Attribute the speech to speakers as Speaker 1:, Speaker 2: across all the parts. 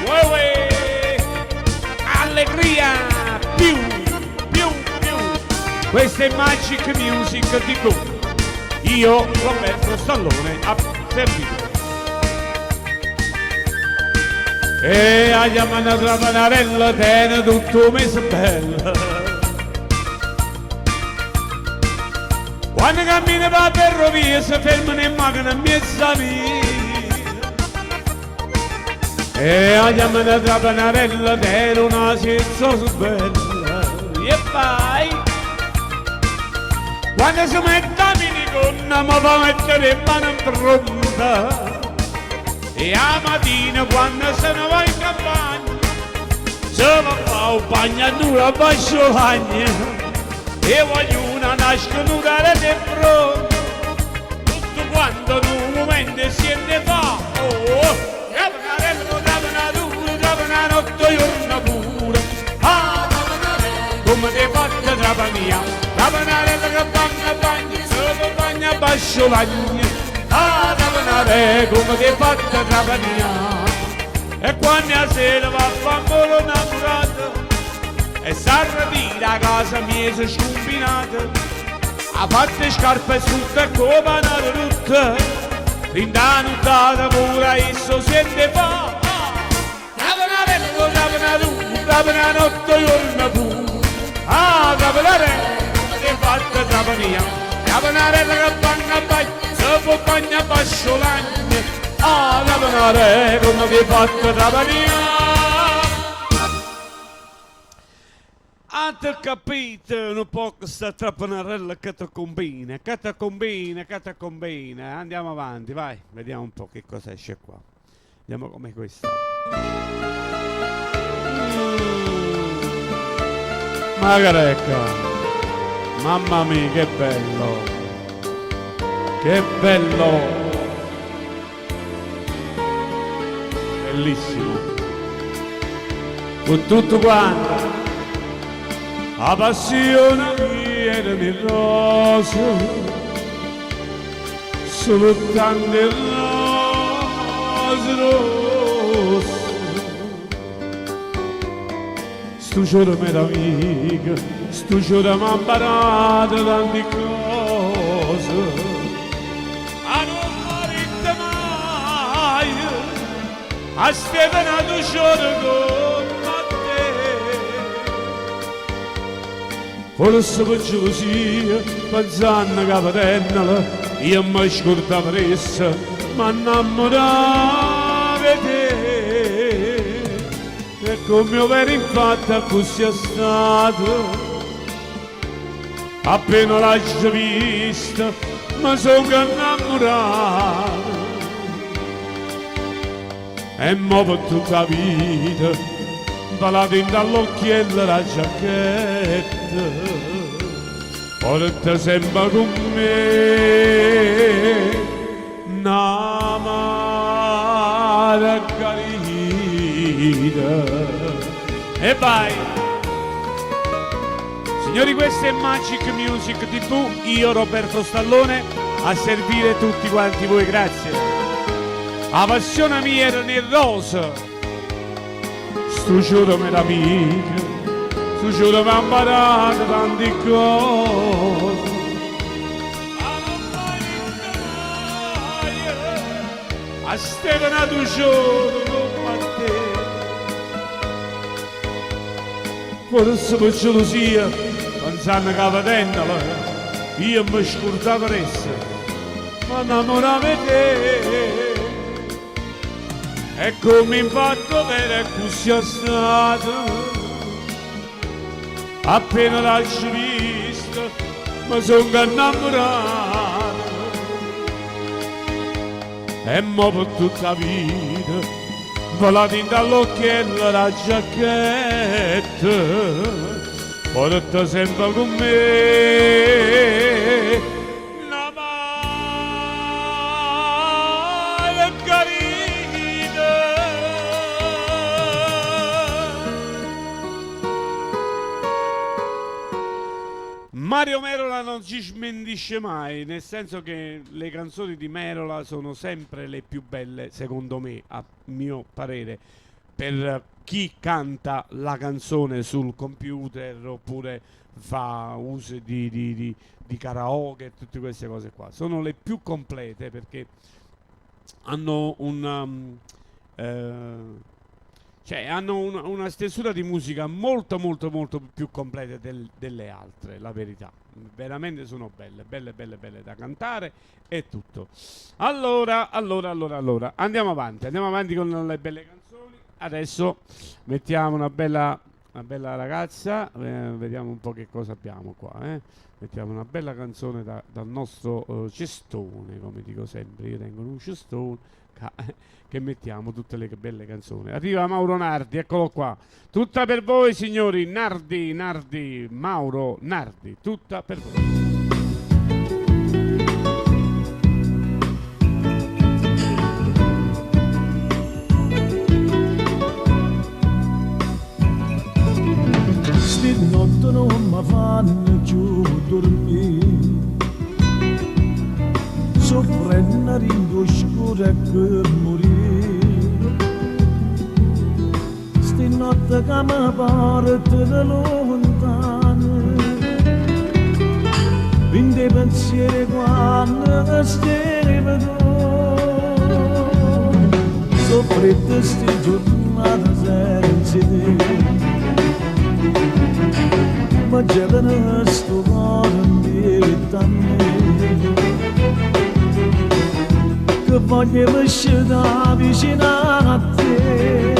Speaker 1: uè. Allegria, più. Questa è Magic Music TV. Io, Roberto Stallone, a servire. E a chiamare la panarella, tiene tutto un mese bello. Quando cammina per la ferrovia, si fermano in macchina in mezzo a via. E a chiamare la panarella, tiene una sensazione bella. E vai! Quando si mette a minigonna mi fa mettere in mano pronta. E a mattina quando se ne va in campagna se ne fa un bagno a dura basso bagno. E voglio una nasconuta di pronta. Tutto quanto in un momento siete fa. Oh, dopo una notte giorno pure. Ah, come ti faccio Trapania, Trapanarella che bagna bagna, sopra bagna basso bagna. Ah, Trapanare come ti faccio Trapania. E quando a sera va a fanculo innamorata e s'arrabia a casa mia si scombinata, ha fatto scarpe sotto e copanare tutte, rinda nottata pure esso siete fa. Trapana notte giorno pure. Ah, Trapanare come ti faccio Trapania, Trapanarella che bagna bagna, sopra bagna basso bagna. Ah, Trapanare come ti faccio Trapania. Avete capito un po' questa Trapanarella catacombina. Andiamo avanti, vai, vediamo un po' che cosa esce qua. Vediamo come questa. Magarecca, mamma mia che bello, bellissimo, con tutto quanto, la passione mia era di rose, solo tante rose. Sto giorno meraviglia, sto giorno mi ha imparato tante cose. A non morire mai, a stevenato giorno come te. Forse per gelosia, pensando che patendola, io mi scordavo essa, ma innamoravo di te. E come aver infatti così è stato, appena l'ho vista mi sono innamorato. E mo per tutta la vita balato dall'occhiello la giacchetta, porta sempre con me una margarita. E vai! Signori, questa è Magic Music TV, io Roberto Stallone a servire tutti quanti voi, grazie. La passione mia era nel rosa, sto giorno meraviglia, sto giorno mi ha imparato tante cose. A stevenato giorno come te. Forse per gelosia, pensando che patendola, io mi scordavo essa, ma innamoravo di te. E come infatti vera così è stato, appena l'ho vista, mi sono innamorato. E mo per tutta la vita, volato dall'occhiello la giacchetta, porta sempre con me una margarita. Mario Merola non ci smentisce mai, nel senso che le canzoni di Merola sono sempre le più belle, secondo me, a mio parere. per chi canta la canzone sul computer oppure fa uso di karaoke, tutte queste cose qua. Sono le più complete perché hanno hanno una stesura di musica molto molto molto più completa delle altre, la verità. Veramente sono belle da cantare e tutto. Allora, andiamo avanti con le belle canzoni. Adesso mettiamo una bella ragazza, vediamo un po' che cosa abbiamo qua. Mettiamo una bella canzone dal nostro cestone, come dico sempre, io tengo un cestone che mettiamo tutte le belle canzoni. Arriva Mauro Nardi, eccolo qua. Tutta per voi signori, Nardi, Mauro Nardi, tutta per voi.
Speaker 2: Notte non mi fanno più dormire, soffrendo ringoscura che morire. Sti notte che mi partono lontane, in dei pensieri quando stiamo soffrendo sti giornate senza te. Ma gelano sto cuore invitami, che voglio uscire vicino a te,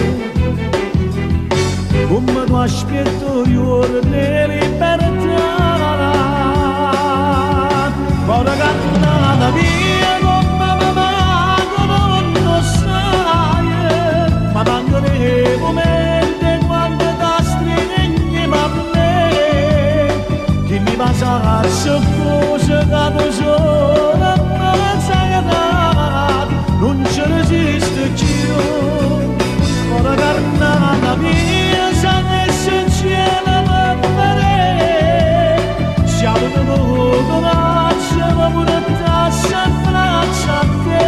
Speaker 2: come tu aspetto io le libertà. Ora cantata via come mi manco non lo sai, ma manco nei momenti quando ti stringi a me. Chi mi passa su cose che tu sola non sai dare, non ci resiste più. Ora carnata mia, se il cielo per me, siamo di nuovo ma pure tassa e braccia a te.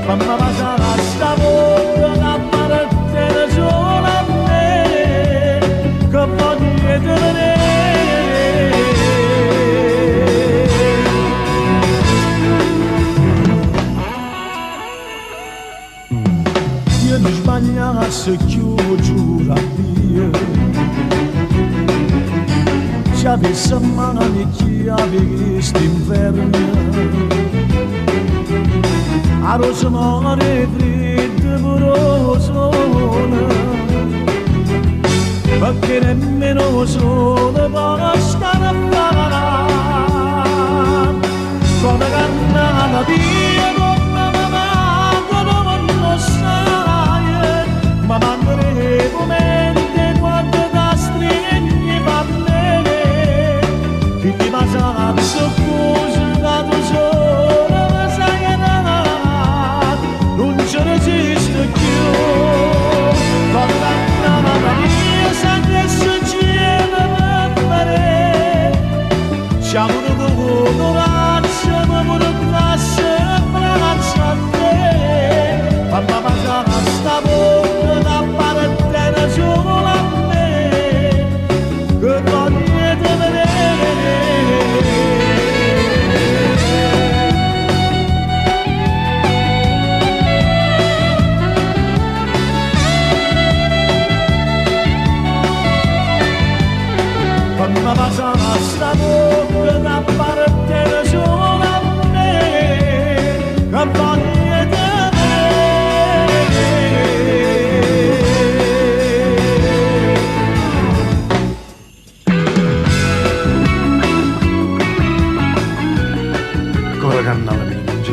Speaker 2: Mamma passa sta volta a parte sola a me, che voglio tenere. Se chiudo via, ci avesse mani chi avevi st'inverno, a rosa mare freddo pure sole, perché nemmeno sole può stare a fare, come cannata via, come mamma non lo sai. Ma manco nei momenti quando ti stringi a me, chi ti passa su cose che tu sola sai dare, non ci resiste più. Quando cantava mia sangue succede per me, siamo di coraggio, ma pure classe e braccia a te. Mamma passa sta voce solo a me, che voglio tenere. Quando passa sta bocca da parte solo a me, che voglio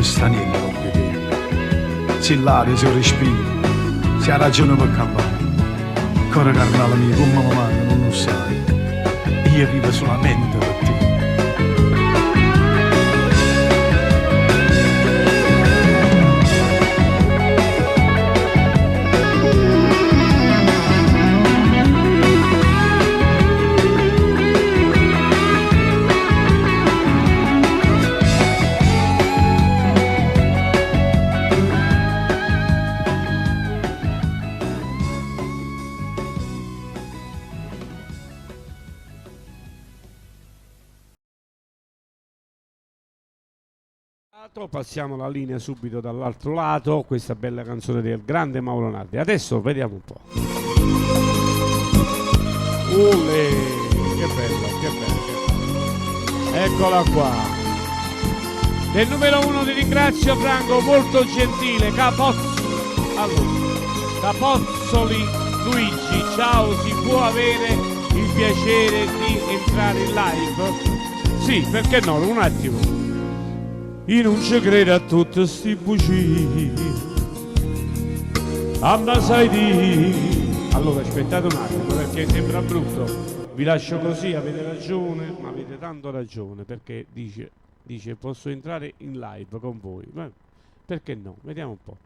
Speaker 2: sta niente con te, se l'aria, se il respiro, se ha ragione per campare. Cuore carnale mio, come mi manca non lo sai, io vivo solamente per te.
Speaker 1: Passiamo la linea subito dall'altro lato, questa bella canzone del grande Mauro Nardi. Adesso vediamo un po'. Ule, che bello, che bello, che bello. Eccola qua. Del numero 1 ti ringrazio Franco, molto gentile. Capozzoli Luigi, ciao, si può avere il piacere di entrare in live? Sì, perché no, un attimo. Io non ci credo a tutti sti bugie, ma sai di... Allora aspettate un attimo perché sembra brutto, vi lascio così, avete ragione, ma avete tanto ragione, perché dice posso entrare in live con voi, ma perché no? Vediamo un po'.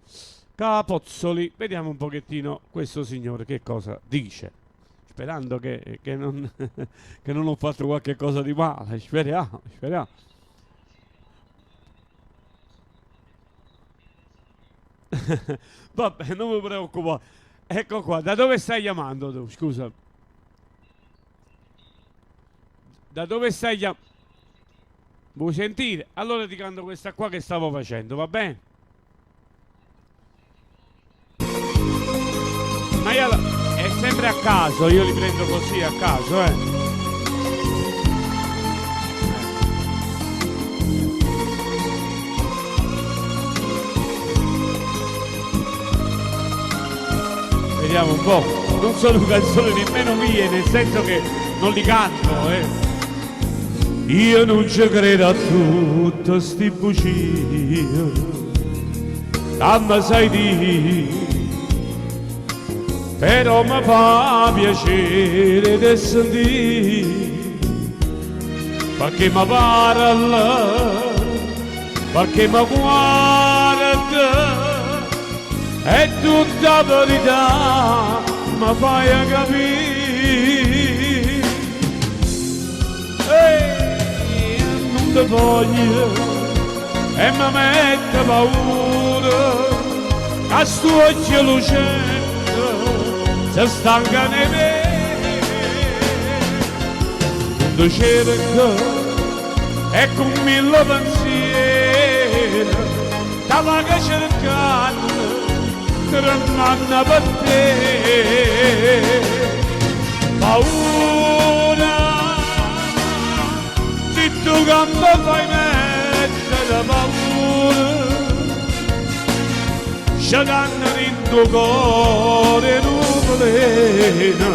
Speaker 1: Capozzoli, vediamo un pochettino questo signore che cosa dice, sperando che non, che non ho fatto qualche cosa di male, speriamo. Vabbè, non mi preoccupo. Ecco qua, da dove stai chiamando tu? Scusa. Da dove stai chiamando? Vuoi sentire? Allora ti canto questa qua che stavo facendo, va bene? Ma io è sempre a caso, io li prendo così a caso, Vediamo un po', non sono canzoni nemmeno mie, nel senso che non li canto, Io non ci credo a tutte sti bugie, ma sai di, però mi fa piacere di sentire, perché mi parla, perché mi guarda, è tutta verità, ma fai a capire. Non ti voglio e mi mette paura, che sto occhio lucente si stanca nei miei. Non ti cerco e con mille pensieri ti vado cercando, tremando per te, paura, se tu che mi fai mettere paura, ci danno in tuo cuore nuvolina,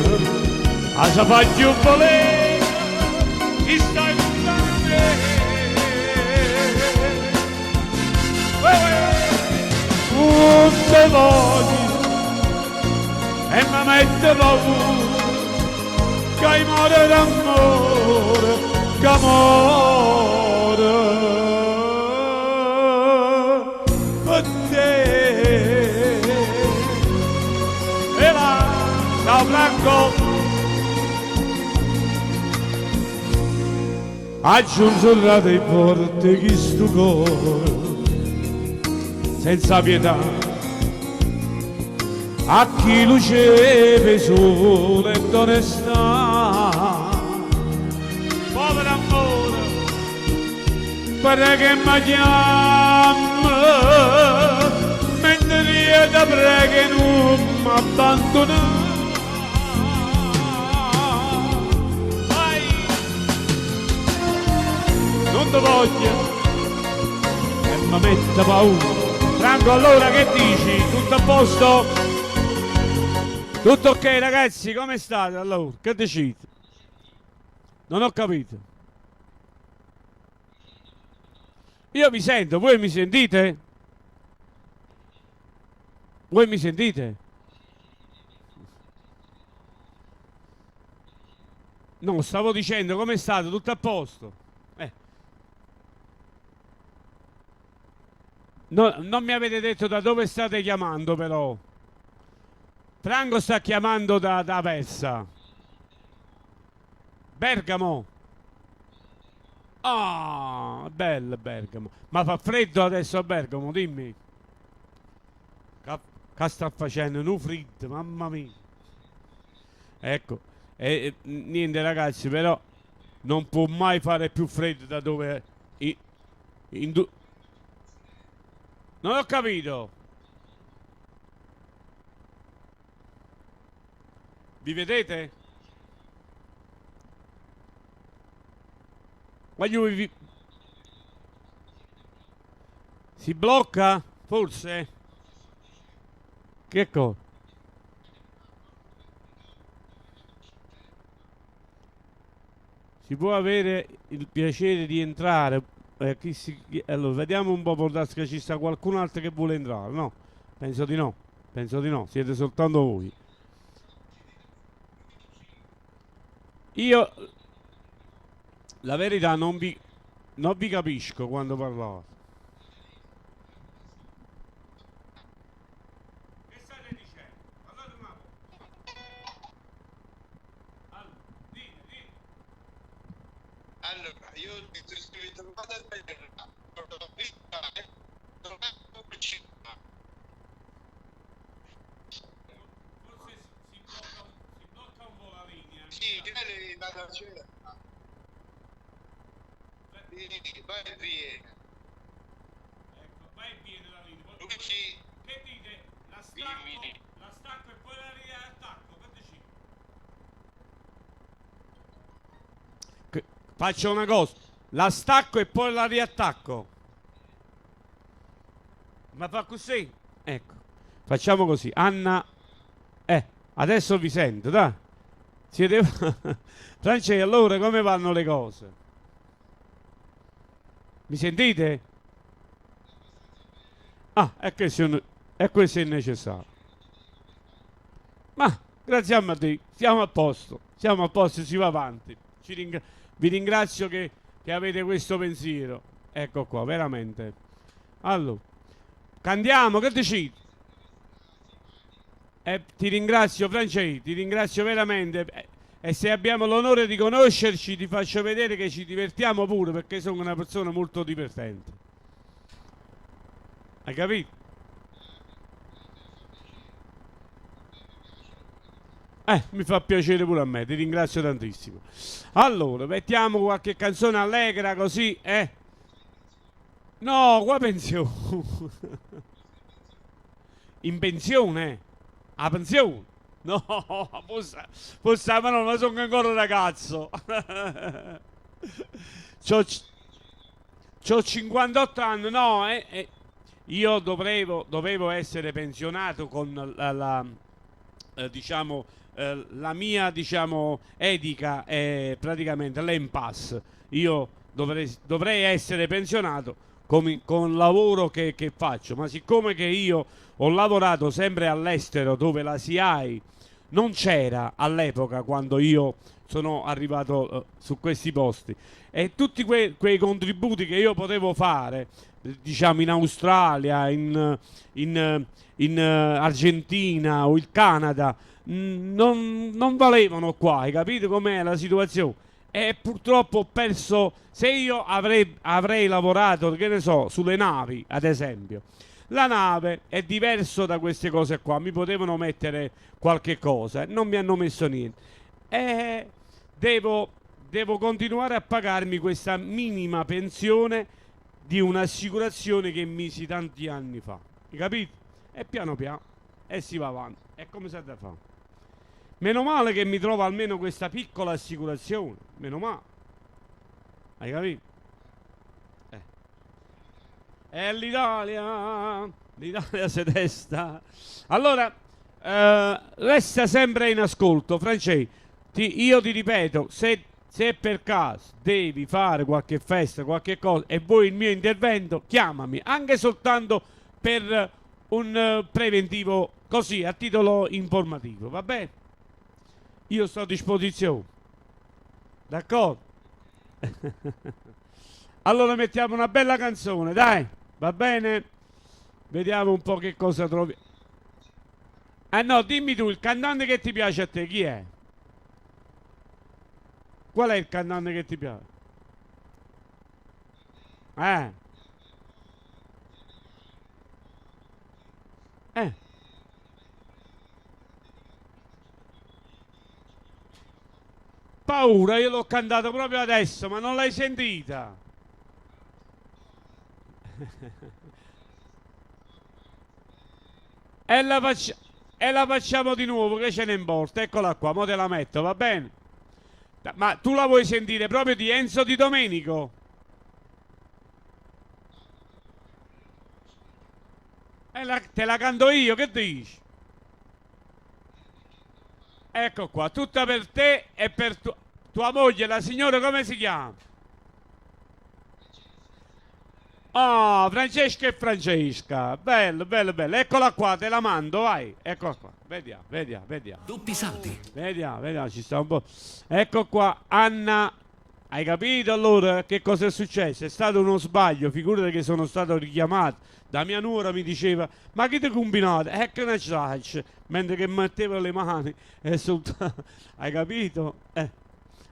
Speaker 1: a se faccio volere, ti stai lontano da me. Non te voglio e mi mette paura che muore d'amore, che muore per te. E là, ciao Franco, aggiungerà dei porti chi sto cuore senza pietà, a chi luceve sole ed onestà. Povero amore, perché mi chiama, mentre io ti prego non mi abbandonare. Non ti voglio e mi mette paura. Franco, allora che dici? Tutto a posto? Tutto ok ragazzi, come state allora? Che decidi? Non ho capito. Io vi sento, voi mi sentite? Voi mi sentite? No, stavo dicendo come state? Tutto a posto? No, non mi avete detto da dove state chiamando però. Franco sta chiamando da Versa. Bergamo. Ah, bello Bergamo. Ma fa freddo adesso a Bergamo, dimmi. Che sta facendo? Un freddo, mamma mia. Ecco, niente ragazzi, però non può mai fare più freddo da dove... Non ho capito. Vi vedete? Voglio si blocca? Forse? Che cosa? Si può avere il piacere di entrare? Allora, vediamo un po', può darsi che ci sta qualcun altro che vuole entrare. No, penso di no. Penso di no, siete soltanto voi. Io, la verità, non vi capisco quando parlate. Che state dicendo? Parlate una volta. Allora, dite.
Speaker 3: Allora, io ti sto scrivendo una terra,
Speaker 1: Forse si blocca un po' la linea.
Speaker 3: sì, vieni da cena. Vai e vieni.
Speaker 1: Ecco, vai e viene la linea.
Speaker 3: Luigi,
Speaker 1: Che dite? La
Speaker 3: Dimmi.
Speaker 1: stacco e poi la riattacco. Che dici? Faccio una cosa. La stacco e poi la riattacco. Ma fa così? Ecco. Facciamo così. Anna. Adesso vi sento, dai. Siete. Francesco, allora come vanno le cose? Mi sentite? Ah, è questo è necessario. Ma grazie a Dio, siamo a posto, si va avanti. Vi ringrazio che avete questo pensiero. Ecco qua, veramente. Allora, cantiamo, che decidi? Ti ringrazio Francesco, ti ringrazio veramente. E se abbiamo l'onore di conoscerci, ti faccio vedere che ci divertiamo pure, perché sono una persona molto divertente. Hai capito? Mi fa piacere pure a me, ti ringrazio tantissimo. Allora, mettiamo qualche canzone allegra così, No, qua pensione. In pensione? A pensione? No, forse ma no, ma sono ancora ragazzo. C'ho 58 anni, no, io dovevo essere pensionato con diciamo, la mia, diciamo, etica è praticamente l'impasse. Io dovrei essere pensionato con il lavoro che faccio, ma siccome che io ho lavorato sempre all'estero dove la SIAE non c'era all'epoca quando io sono arrivato su questi posti, e tutti quei contributi che io potevo fare, diciamo in Australia, in Argentina o il Canada, non valevano qua, hai capito com'è la situazione? E purtroppo ho perso. Se io avrei lavorato, che ne so, sulle navi, ad esempio, la nave è diverso da queste cose qua, mi potevano mettere qualche cosa, non mi hanno messo niente, e devo continuare a pagarmi questa minima pensione di un'assicurazione che misi tanti anni fa, hai capito? E piano piano si va avanti, è come si ha da fare. Meno male che mi trovo almeno questa piccola assicurazione, meno male, hai capito? È l'Italia si testa. Allora, resta sempre in ascolto, Francesco. Io ti ripeto, se per caso devi fare qualche festa, qualche cosa e vuoi il mio intervento, chiamami, anche soltanto per un preventivo, così, a titolo informativo, va bene? Io sto a disposizione, d'accordo? Allora mettiamo una bella canzone, dai, va bene? Vediamo un po' che cosa trovi. No, dimmi tu, il cantante che ti piace a te, chi è? Qual è il cantante che ti piace? Eh? Paura, io l'ho cantato proprio adesso, ma non l'hai sentita? e la facciamo di nuovo, che ce ne importa. Eccola qua, mo te la metto, va bene? Ma tu la vuoi sentire proprio di Enzo Di Domenico? Te la canto io, che dici? Ecco qua, tutta per te e per tua moglie, la signora come si chiama? Ah, Francesca e Francesca, bello, bello, bello. Eccola qua, te la mando, vai. Eccola qua, vediamo, vediamo, vediamo.
Speaker 4: Doppi salti.
Speaker 1: Vediamo, vediamo, ci sta un po'. Ecco qua, Anna. Hai capito allora che cosa è successo? È stato uno sbaglio, figurati che sono stato richiamato. Da mia nuora mi diceva, ma che ti combinate? Che ne sai? Mentre che mettevo le mani e soltanto... Hai capito?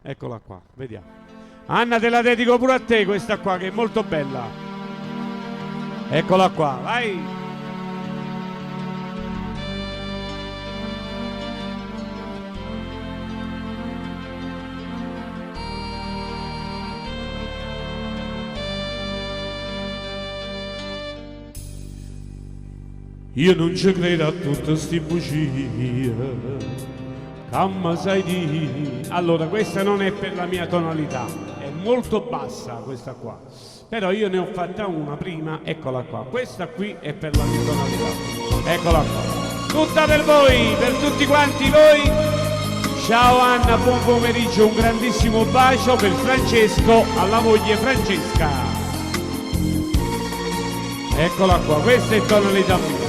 Speaker 1: Eccola qua, vediamo. Anna, te la dedico pure a te questa qua, che è molto bella. Eccola qua, vai. Io non ci credo a tutte sti bugie, come sai di... Allora, questa non è per la mia tonalità, è molto bassa questa qua. Però io ne ho fatta una prima, eccola qua. Questa qui è per la mia tonalità, eccola qua. Tutta per voi, per tutti quanti voi. Ciao Anna, buon pomeriggio, un grandissimo bacio per Francesco, alla moglie Francesca. Eccola qua, questa è tonalità mia.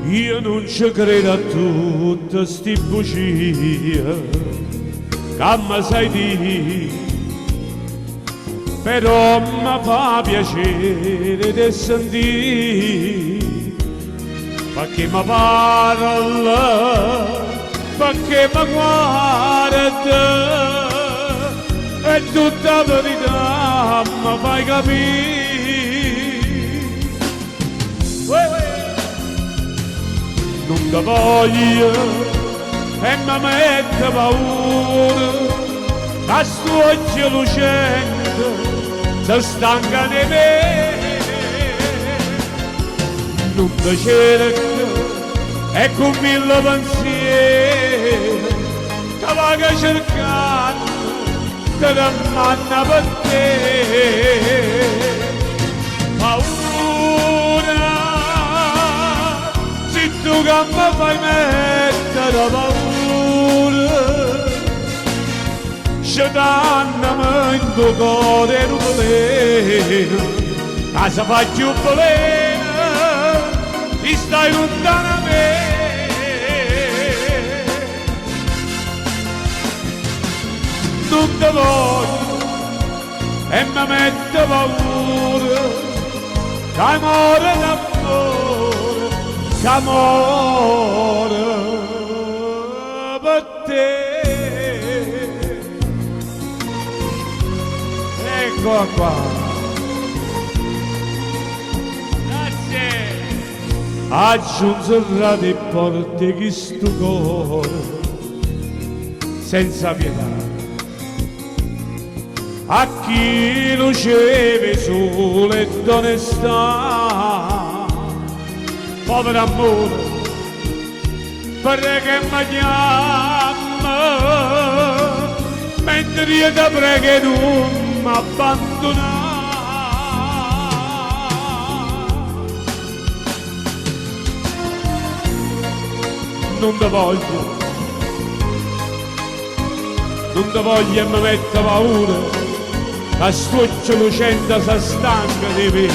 Speaker 1: Io non ci credo a tutte sti bugie, come sai di, però mi fa piacere di sentire, perché mi parla, perché mi guarda, e tutta verità mi fai capire. Non ti voglio e mi mette paura, ma sto occhio lucente si stanca di me. Non ti cerco e con mille pensieri ti vado cercando, te ne manna per te. Paura, tu che mi fai mettere paura, ci danno in tuo cuore un veleno, ma se fa più veleno, ti stai lontano a me. Non ti voglio e mi mette paura, amore d'amore, amore per te. Eccola qua. Grazie. Aggiungerà dei porti chi sto cuore senza pietà a chi lo riceve sole ed onestà. Povero amore, perché mi chiama, mentre io ti prego non mi abbandonare. Non ti voglio e mi mette paura, la stuccia lucente si stanca di me.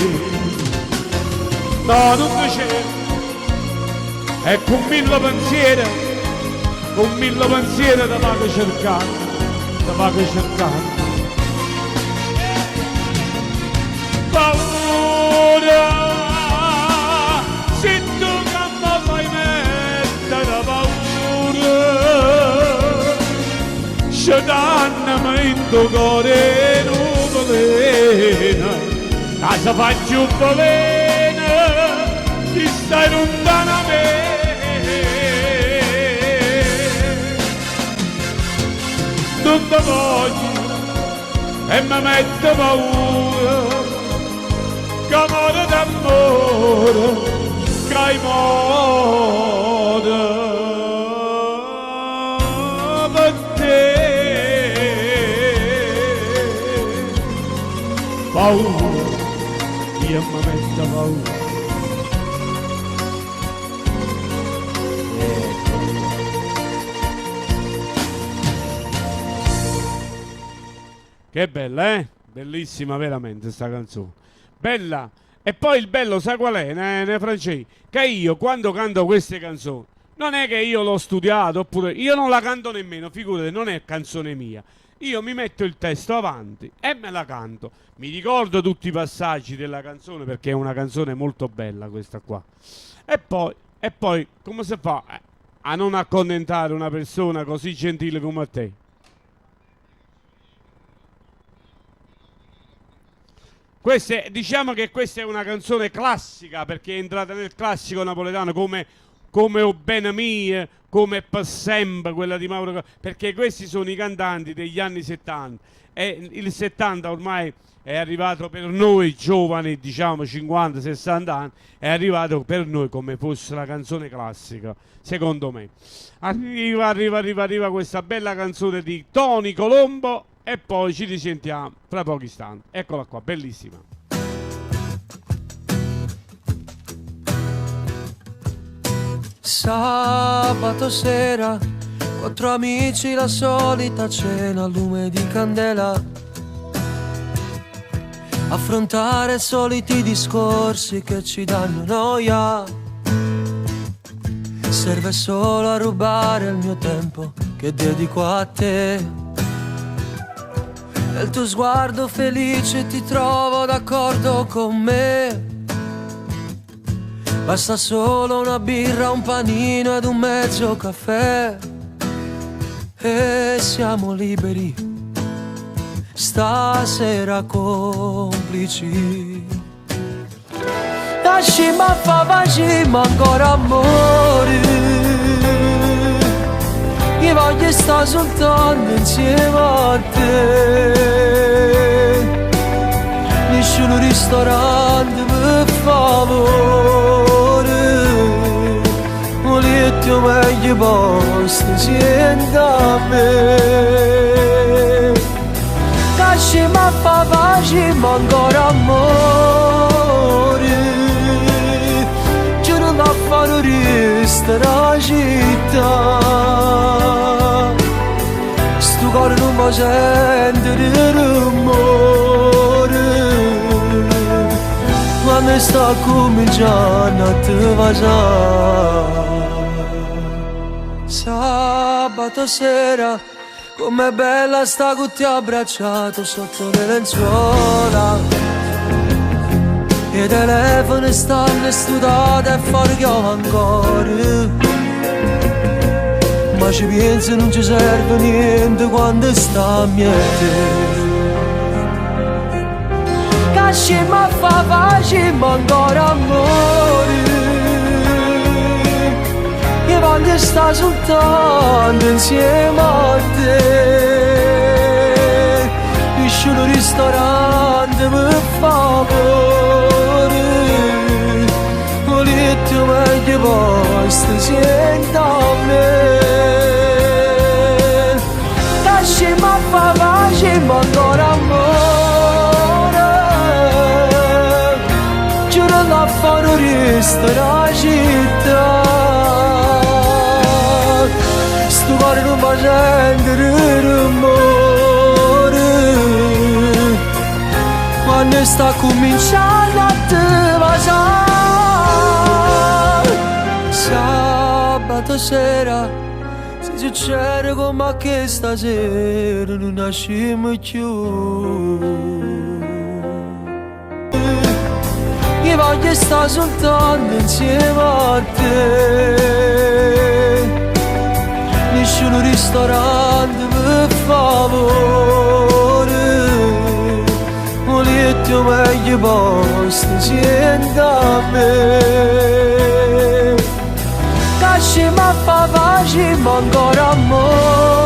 Speaker 1: No, non ti c'è. E con mille pensieri ti vado cercando, Paura, se tu che mi fai mettere paura, ci danno in tuo cuore un veleno, ma se fa più veleno, ti stai lontano a me. tutto voglio e mi mette paura, che amore d'amore, che hai modo per te. Paura, io mi metto paura. Che bella, eh? Bellissima veramente sta canzone. Bella. E poi il bello, sai qual è, ne Francesco? Che io quando canto queste canzoni, non è che io l'ho studiato, oppure io non la canto nemmeno, figurate, non è canzone mia. Io mi metto il testo avanti e me la canto. Mi ricordo tutti i passaggi della canzone perché è una canzone molto bella questa qua. E poi come si fa a non accontentare una persona così gentile come te? Diciamo che questa è una canzone classica perché è entrata nel classico napoletano come O bene mie, come Per sempre, quella di Mauro, perché questi sono i cantanti degli anni 70 e il 70 ormai è arrivato per noi giovani, diciamo 50-60 anni, è arrivato per noi come fosse la canzone classica, secondo me. Arriva questa bella canzone di Tony Colombo e poi ci risentiamo fra pochi istanti. Eccola qua, bellissima.
Speaker 4: Sabato sera, 4 amici, la solita cena, lume di candela. Affrontare soliti discorsi che ci danno noia. Serve solo a rubare il mio tempo che dedico a te. Nel tuo sguardo felice ti trovo d'accordo con me. Basta solo una birra, un panino ed un mezzo caffè e siamo liberi, stasera complici. Lasci ma fa facciamo ancora amore. Io voglio stare soltanto insieme a te. Nessun ristorante per favore. Volete meglio posto sienta a me. Lasci ma fa facciamo ancora amore. Giuro da fare un ristorante città. Sto cuore non mi sente di rumore. Quando sta cominciando a te vasare. Sabato sera, com'è bella sta con te abbracciato sotto le lenzuola. I telefoni stanno studati e fuori piove ancora. Ma ci penso non ci serve niente quando sta a miete. Lasci ma fa facciamo ancora amore. Io voglio stare soltanto insieme a te. Nessun ristorante per favore. Volete meglio posto sienta a me. Lasci ma fa facciamo ancora amore. Giuro da fare un ristorante città. Sto cuore non va sentire rumore. Quando sta cominciando a te vasare. Sabato sera, se succede come che stasera non nasciamo più. Io voglio stare soltanto insieme a te. Nessun ristorante per favore. Volete meglio posto sienta a me. Lasci ma fa facciamo ancora amore.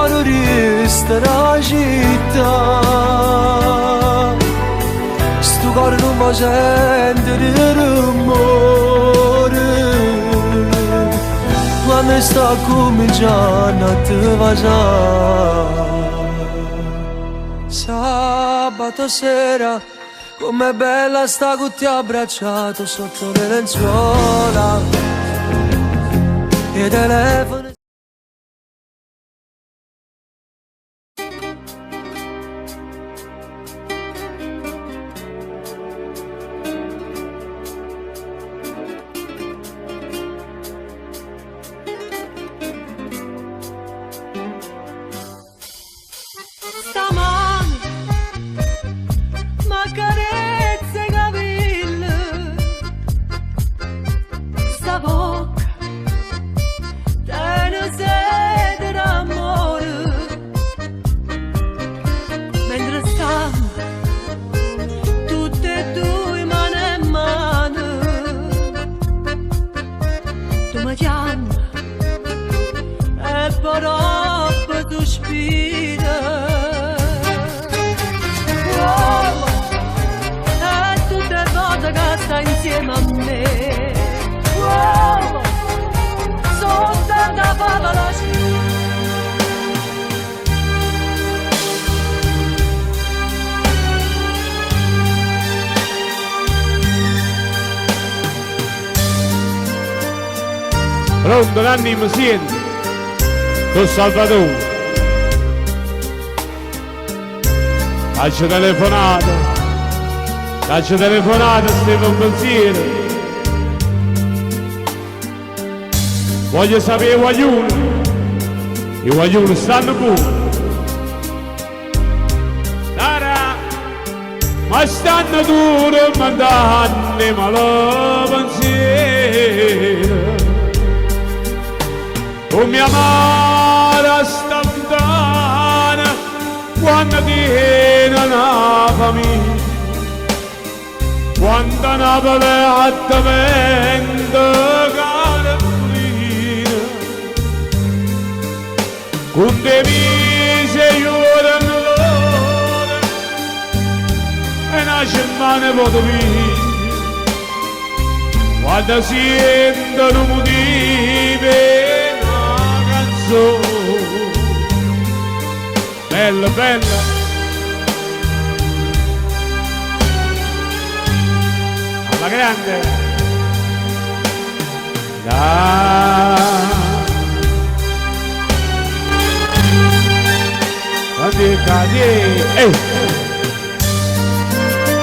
Speaker 4: lontano resterà città. Sto cuore non mi sente di rumore quando sta cominciando a te vazare. Sabato sera com'è bella sta con te abbracciato sotto le lenzuola e i telefoni.
Speaker 5: Insieme a me, wow, sono stata favola.
Speaker 1: Pronto Nanni mi senti? Con Salvatore. Faccio telefonata, stiamo un pensiero. Voglio sapere i guaglioni stanno pure. Tara, ma stanno duro, ma danno malo pensiero. Con mia madre sta lontana, quando tiene una famiglia. Quando Napoli a te vento carolina, con te mise giurano l'ora e una settimana potrò vivere. Quando sentono motivi una canzone bella, bella. La grande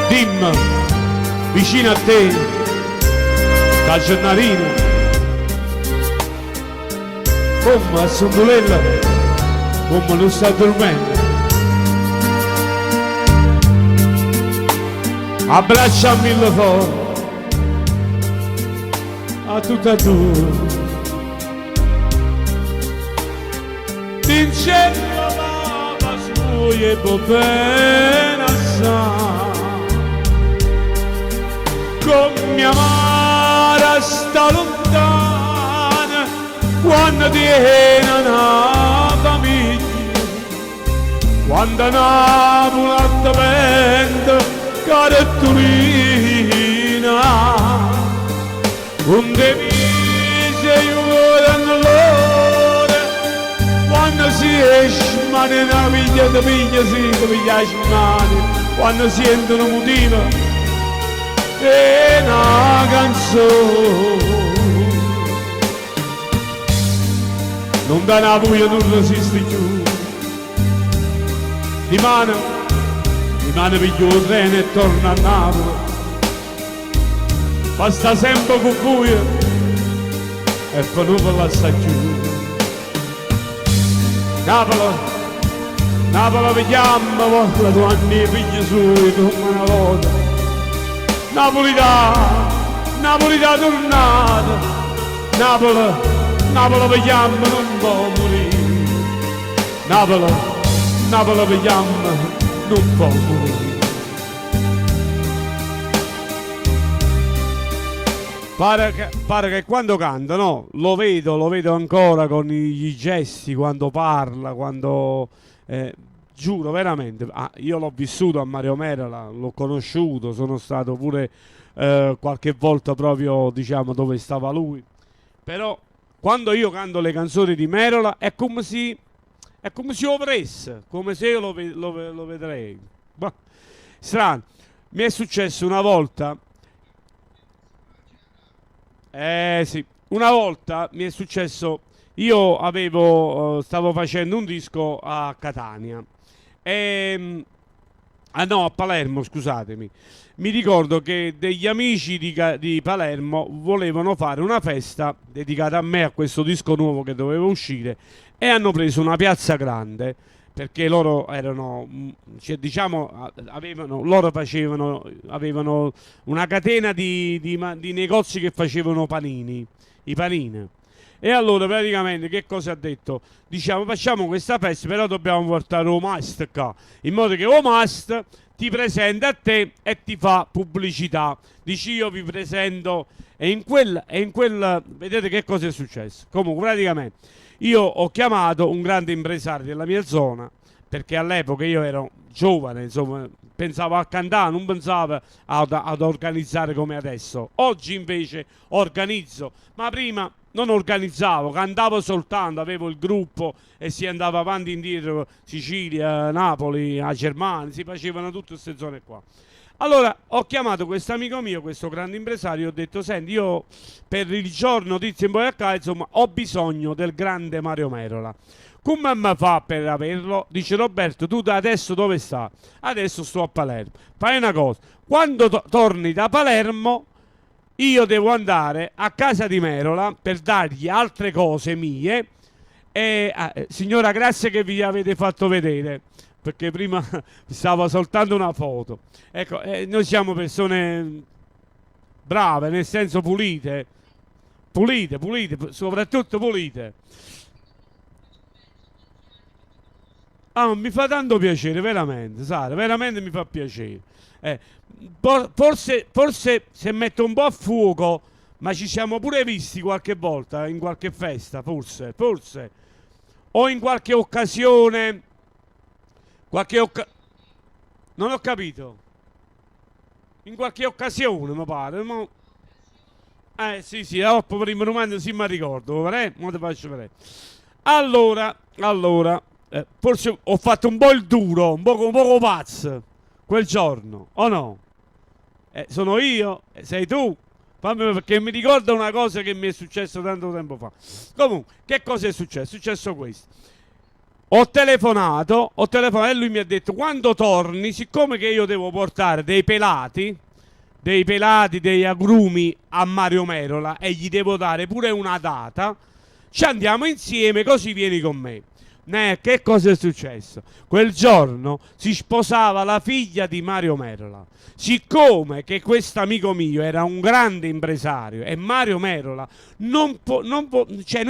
Speaker 1: Dimmi vicino a te sta giornatina come a sondolella come non sta dormendo. Abbracciami il fuoco a tutta tu, d'incendio lava sui e bene assai, con mia madre sta lontana, quando tiene una famiglia, quando Napoli a te vento caratturina, con te mise giurano l'ora, quando si esce mani una piglia te piglia si piglia mani, quando sentono motivo e una canzone non da una buia non resiste più. Rimane piglio il treno e torna a Napoli, basta sempre con buio e poi non la sa più. Napoli vediamo, la tua anni figli suoi come una volta. Napoli da tornata, Napoli vediamo non può morire. Napoli vediamo non può morire. Pare che quando canta, no? Lo vedo ancora con i gesti, quando parla, quando... giuro, veramente. Io l'ho vissuto a Mario Merola, l'ho conosciuto, sono stato pure qualche volta proprio, diciamo, dove stava lui. Però, quando io canto le canzoni di Merola, è come se lo vedesse, come se io lo vedrei. Bah, strano. Mi è successo una volta... sì, una volta mi è successo, io stavo facendo un disco a Catania, no, a Palermo, scusatemi. Mi ricordo che degli amici di Palermo volevano fare una festa dedicata a me, a questo disco nuovo che doveva uscire, e hanno preso una piazza grande, perché loro erano, cioè, diciamo, avevano una catena di negozi che facevano panini, i panini. E allora praticamente che cosa ha detto? Diciamo, facciamo questa festa, però dobbiamo portare Omast qua, in modo che Omast ti presenta a te e ti fa pubblicità. Dici, io vi presento, e in quel vedete che cosa è successo. Comunque praticamente io ho chiamato un grande impresario della mia zona, perché all'epoca io ero giovane, insomma, pensavo a cantare, non pensavo ad organizzare come adesso. Oggi invece organizzo, ma prima non organizzavo, cantavo soltanto, avevo il gruppo e si andava avanti e indietro, Sicilia, Napoli, a Germania, si facevano tutte queste zone qua. Allora ho chiamato questo amico mio, questo grande impresario, ho detto, senti, io per il giorno tizio in poi a casa, insomma, ho bisogno del grande Mario Merola. Come mi fa per averlo? Dice, Roberto, tu da adesso dove stai? Adesso sto a Palermo. Fai una cosa, quando torni da Palermo io devo andare a casa di Merola per dargli altre cose mie e signora, grazie che vi avete fatto vedere, perché prima stava soltanto una foto. Ecco, noi siamo persone brave, nel senso pulite, soprattutto pulite. Mi fa tanto piacere, veramente, Sara, veramente mi fa piacere. Forse se metto un po' a fuoco, ma ci siamo pure visti qualche volta in qualche festa, forse, o in qualche occasione, non ho capito. In qualche occasione, mi pare. Sì, per primo momento sì, mi ricordo, mo te faccio vedere. Allora, forse ho fatto un po' il duro, un poco pazzo quel giorno, o no? Sono io, sei tu, perché mi ricorda una cosa che mi è successa tanto tempo fa. Comunque, che cosa è successo? È successo questo. Ho telefonato e lui mi ha detto, quando torni, siccome che io devo portare dei pelati, dei agrumi a Mario Merola e gli devo dare pure una data, ci andiamo insieme, così vieni con me. Che cosa è successo? Quel giorno si sposava la figlia di Mario Merola. Siccome che questo amico mio era un grande impresario e Mario Merola non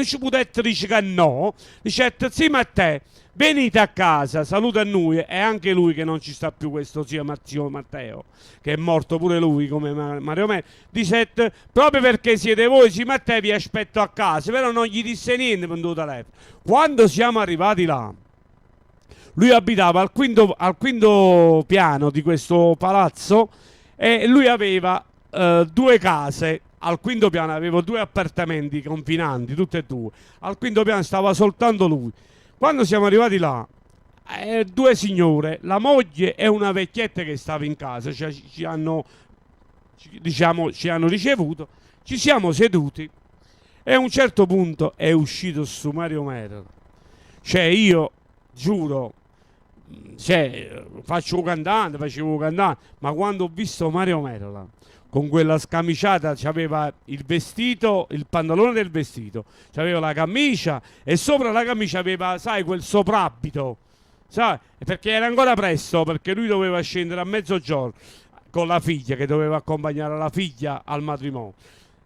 Speaker 1: ci poteva dire che no, dice, sì, ma te venite a casa, saluta a noi, e anche lui che non ci sta più, questo zio Matteo, che è morto pure lui come Mario Merola, dice, proprio perché siete voi, sì, Matteo, vi aspetto a casa, però non gli disse niente per il telefono. Quando siamo arrivati là, lui abitava al quinto piano di questo palazzo e lui aveva 2 case. Al quinto piano avevo 2 appartamenti confinanti, tutte e 2. Al quinto piano stava soltanto lui. Quando siamo arrivati là, 2 signore, la moglie e una vecchietta che stava in casa, ci hanno ricevuto, ci siamo seduti e a un certo punto è uscito su Mario Merola. Cioè, io giuro, facevo cantante, ma quando ho visto Mario Merola con quella scamiciata, c'aveva il vestito, il pantalone del vestito, c'aveva la camicia e sopra la camicia aveva, sai, quel soprabito, sai, perché era ancora presto, perché lui doveva scendere a mezzogiorno con la figlia, che doveva accompagnare la figlia al matrimonio.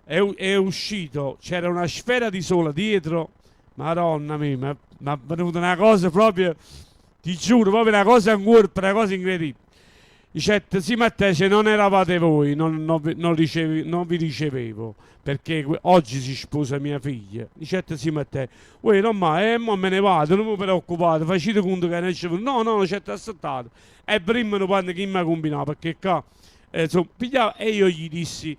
Speaker 1: È uscito, c'era una sfera di sole dietro, madonna mia, mi è venuta una cosa proprio, ti giuro, proprio una cosa incredibile. Dice, sì, ma te se non eravate voi, non vi ricevevo, perché oggi si sposa mia figlia. Dice, sì, ma te, voi non mai, ma me ne vado, non vi preoccupate, facete conto che non c'è. No, no, c'è aspettato. E prima quando chi mi ha combinato, perché qua, insomma, e io gli dissi,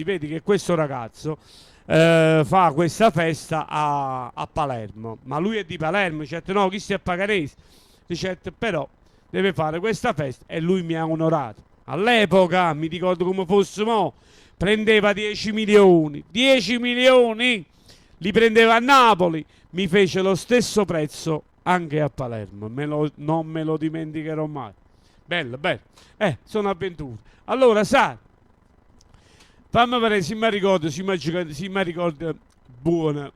Speaker 1: vedi che questo ragazzo fa questa festa a Palermo, ma lui è di Palermo. Dice, no, chi stia a Pagarese? Dice, però deve fare questa festa e lui mi ha onorato. All'epoca, mi ricordo come fosse mo', prendeva 10 milioni, 10 milioni li prendeva a Napoli, mi fece lo stesso prezzo anche a Palermo, non me lo dimenticherò mai. Bello, bello, sono avventure. Allora, sai, fammi vedere se mi ricordo, buona.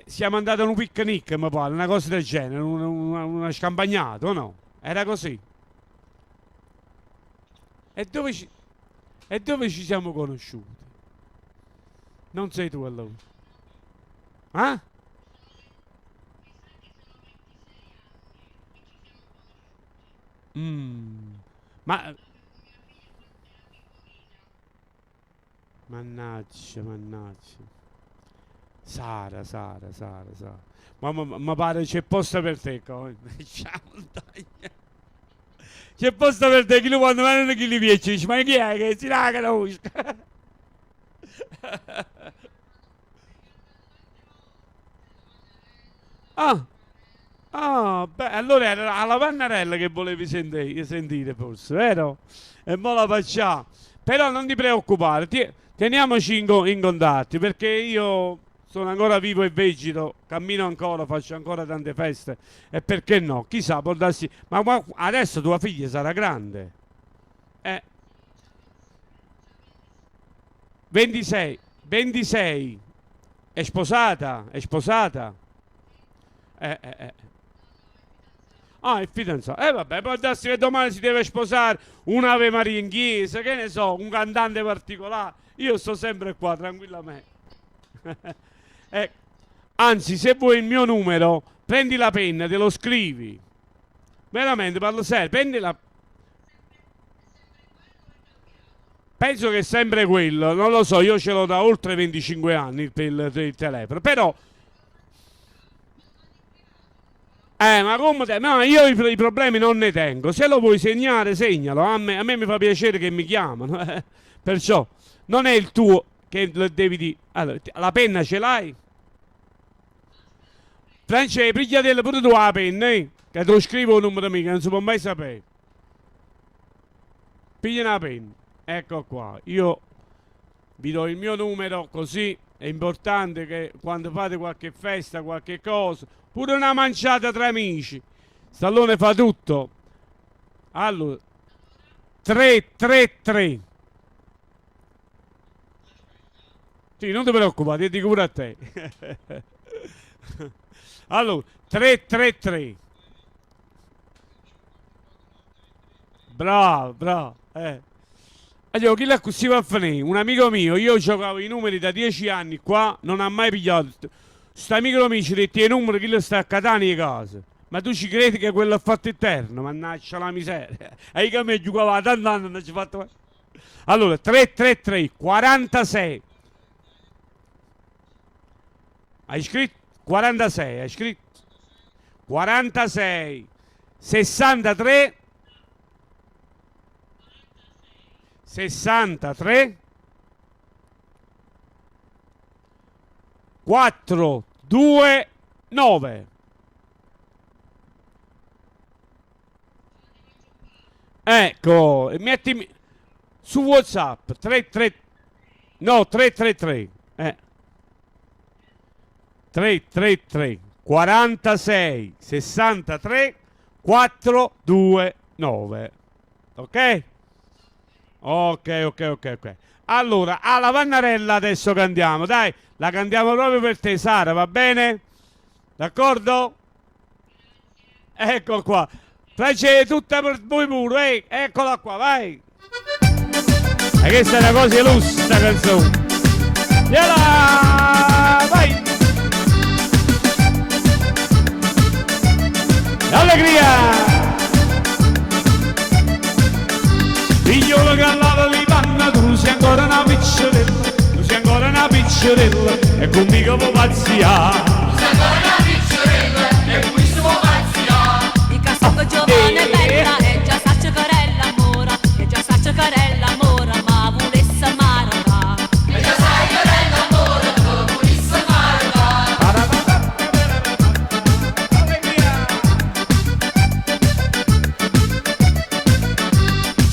Speaker 1: Siamo andati a un picnic, mi pare, una cosa del genere, una scampagnata, o no? Era così. E dove ci siamo conosciuti? Non sei tu allora? Ah? Ma... Mannaggia. Sara. Ma pare c'è posto per te, c'è posto per te, chi lo quando vengono chi li piace, dice, ma chi è che si la conosco? Beh, allora era la Pannarella che volevi sentire forse, vero? E mo la facciamo. Però non ti preoccupare, teniamoci in contatti, perché io sono ancora vivo e vegeto, cammino ancora, faccio ancora tante feste. E perché no? Chissà, può darsi... Ma adesso tua figlia sarà grande. 26. È sposata? Ah, è fidanzato. Vabbè, può darsi che domani si deve sposare un'Ave Maria in chiesa, che ne so, un cantante particolare. Io sto sempre qua, tranquillamente. Anzi, se vuoi il mio numero, prendi la penna, te lo scrivi. Veramente, parlo serio, prendi la... Penso che è sempre quello, non lo so, io ce l'ho da oltre 25 anni il telefono, però... ma come te? No, io i problemi non ne tengo. Se lo vuoi segnare, segnalo. A me mi fa piacere che mi chiamano. Perciò non è il tuo che lo devi dire. Allora, la penna ce l'hai? Francesco, pigliatela pure tu la penna, che te lo scrivo un numero mio, che non si può mai sapere. Piglia una penna. Ecco qua. Io vi do il mio numero, così è importante che quando fate qualche festa, qualche cosa, pure una manciata tra amici, Stallone fa tutto. Allora, 333. Sì, non ti preoccupare, ti dico pure a te. Allora, 333. Bravo. Allora, chi l'ha così va a finire? Un amico mio, io giocavo i numeri da 10 anni qua, non ha mai pigliato. Sto amico mio ci ha detto i numeri, chi lo sta a Catania di casa. Ma tu ci credi che quello ha fatto eterno? Mannaggia la miseria. E che a me giocava da tanti anni, non ci fatto. Allora, 333 46. Hai scritto? 46, hai scritto? 46 63 63 4 2 9. Ecco, mettimi su WhatsApp 333 333 46 63 429. Ok? Ok. Allora, alla Pannarella adesso cantiamo, dai, la cantiamo proprio per te, Sara, va bene? D'accordo? Ecco qua. Piacere tutta per voi pure, eccola qua, vai! E questa è una cosa illustre, sta canzone. Yala! Vai! Allegria! passerella, tu sei ancora una piccerella e conmigo vuoi pazziare.
Speaker 5: Il casacco giovane bella e già sa giocare l'amore, e già sa giocare l'amore, ma volesse marca. E già sa giocare l'amore, ma volesse marca.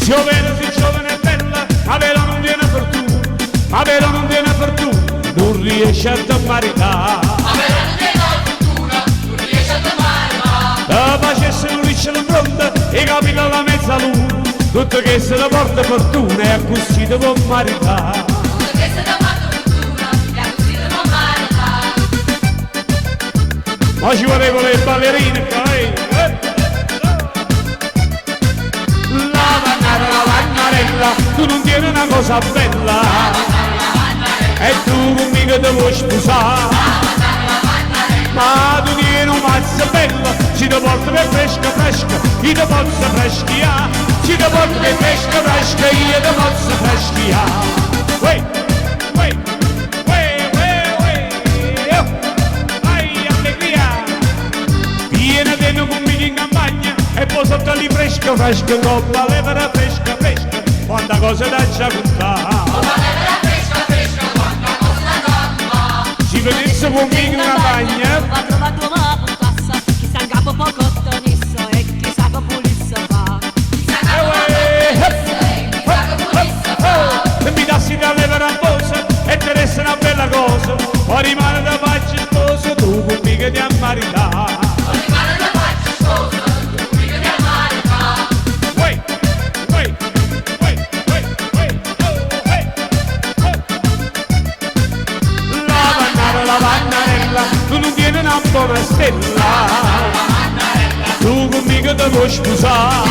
Speaker 1: Giovane, sì, giovane e bella, ma vero non viene fortuna, ma vero non viene fortuna, non riesce a te maritare. La pace se non riesce la fronte, e capita la mezzaluna, tutto che se la porta fortuna e così ti può maritare. Ma ci vorrebbero le ballerine, la vannarella, tu non tieni una cosa bella, e tu conmigo ti vuoi sposare. Ma tu tieni un mazzo bello, ci ti porto per fresca, io ti posso freschiare, ci ti porto per fresca, io ti posso freschiare. Uè, uè, uè, uè, uè, oh, vai allegria, vieni dentro conmigo in campagna, e poi sotto lì fresca, con la levera fresca, quanta cosa da già contare. Ci venisse conmigo in campagna,
Speaker 5: Va trovato una puntassa, chi sa in capo poco tonisso e chissà che pulisse fa.
Speaker 1: se mi dassi da levera a posa e te resta una bella cosa, poi rimane da faccia sposa, tu conmigo ti ammarità. La vannarella, tu non tieni una buona stella, tu conmigo ti vuoi sposare,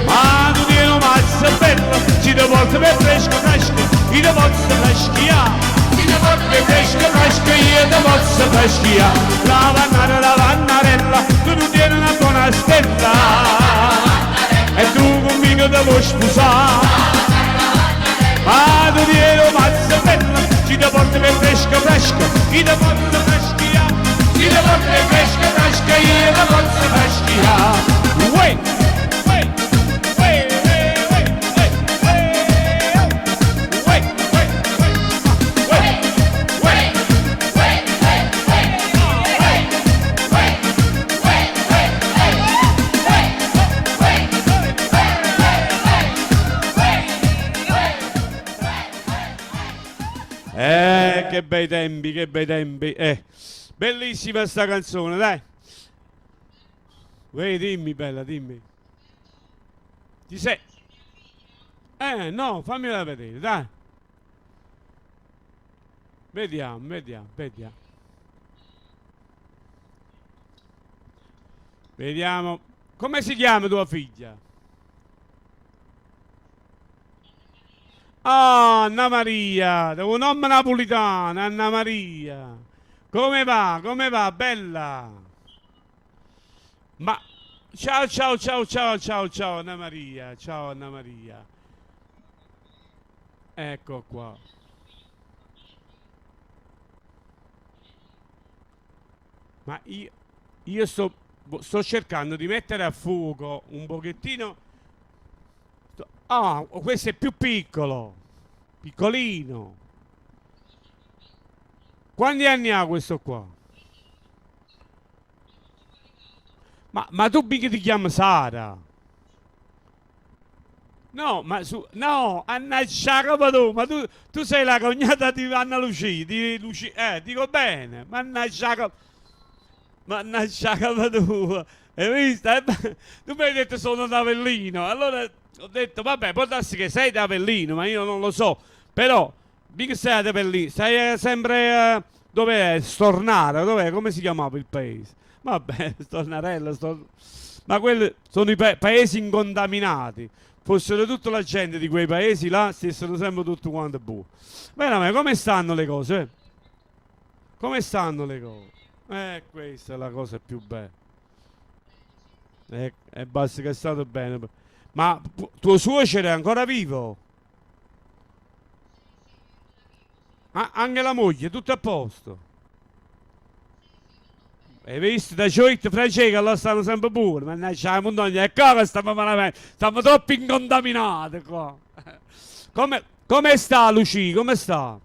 Speaker 1: ma tu tieni un mazzo bello, ci ti porto per fresca, io ti posso freschiare, ci ti porto per fresca, io ti posso freschiare. La vannarella, tu non tieni una buona stella, e tu conmigo ti vuoi sposare, ma tu tieni un mazzo bello, ci ti porto per fresca, io ti posso freschiare, ci ti porto per fresca, io ti posso freschiare. Uè, uè, uè, uè, uè, uè, uè, che bei tempi, che bei tempi. Bellissima sta canzone, dai. Uè, dimmi, bella, dimmi. Ti sei? No, fammela vedere, dai. Vediamo. Vediamo. Come si chiama tua figlia? Ah, Anna Maria, un nome napolitano, Anna Maria. Come va, bella? Ma ciao Anna Maria, ciao Anna Maria. Ecco qua. Ma io sto cercando di mettere a fuoco un pochettino. Ah, questo è più piccolo, piccolino. Quanti anni ha questo qua? Ma tu mica ti chiami Sara? No, no, Anna Sciacapa, ma tu sei la cognata di Anna Lucia, dico bene, ma Anna Sciacapa tu, hai visto? Tu mi hai detto sono da Avellino, allora ho detto vabbè, può darsi che sei da Avellino, ma io non lo so, però, mica sei da Avellino, sei sempre, dov'è? Stornara, dov'è? Come si chiamava il paese? Vabbè, Stornarella, ma quelli sono i paesi incontaminati. Fossero tutta la gente di quei paesi là, stessero sempre tutto quanto buono. Bene, ma come stanno le cose? Come stanno le cose? Questa è la cosa più bella. E basta che è stato bene. Ma tuo suocero è ancora vivo? Anche la moglie, tutto a posto. Hai visto? Da Cioit Francesca allora stanno sempre pure. Mannaggia la montagna, e qua stiamo malamente. Stiamo troppo incontaminati qua. Come sta Lucia? Come sta?